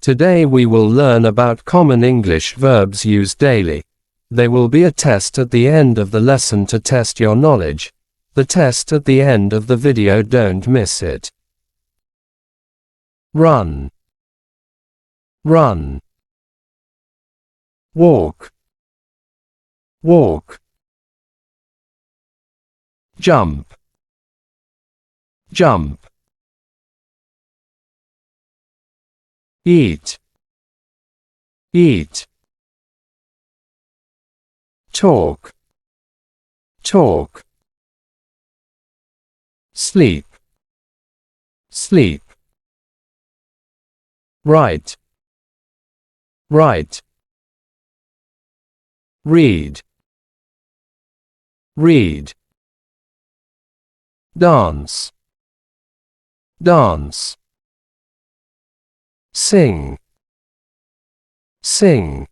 Today we will learn about common English verbs used daily. There will be a test at the end of the lesson to test your knowledge. The test at the end of the video, don't miss it. Run, run. Walk, walk. Jump, jump. Eat, eat. Talk, talk. Sleep, sleep. Write, write. Read, read. Dance, dance. Sing, sing.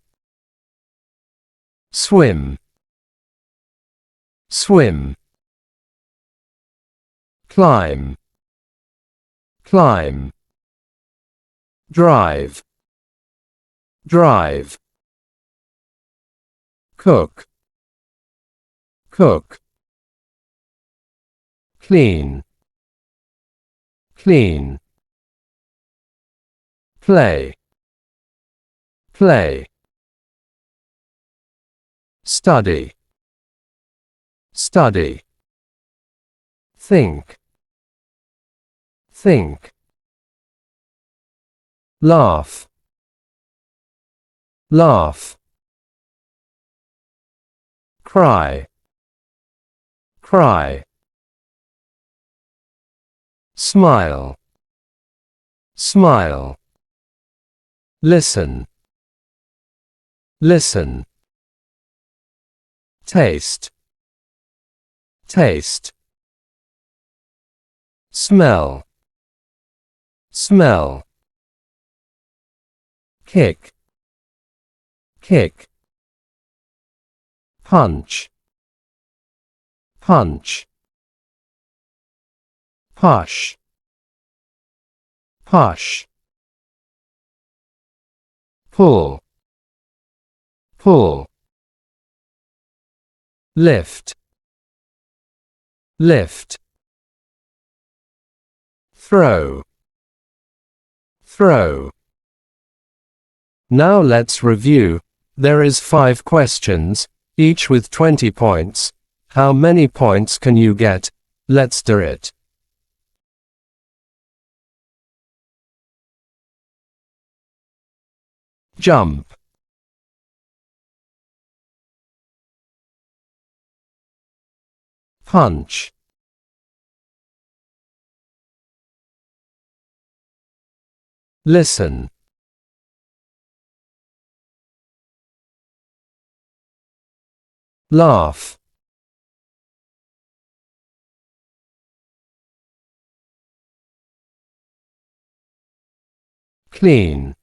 Swim, swim. Climb, climb. Drive, drive. Cook, cook. Clean, clean. Play, play. Study, study. Think, think. Laugh, laugh. Cry, cry. Smile, smile. Listen, listen. Taste, taste. Smell, smell. Kick, kick. Punch, punch. Push, push. Pull, pull. Lift, lift. Throw, throw. Now let's review. There is 5 questions, each with 20 points. How many points can you get? Let's do it. Jump, punch. Listen, laugh, clean.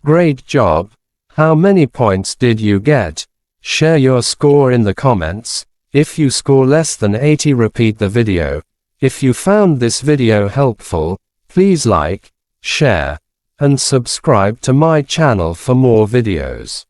Great job! How many points did you get? Share your score in the comments. If you score less than 80, repeat the video. If you found this video helpful, please like, share, and subscribe to my channel for more videos.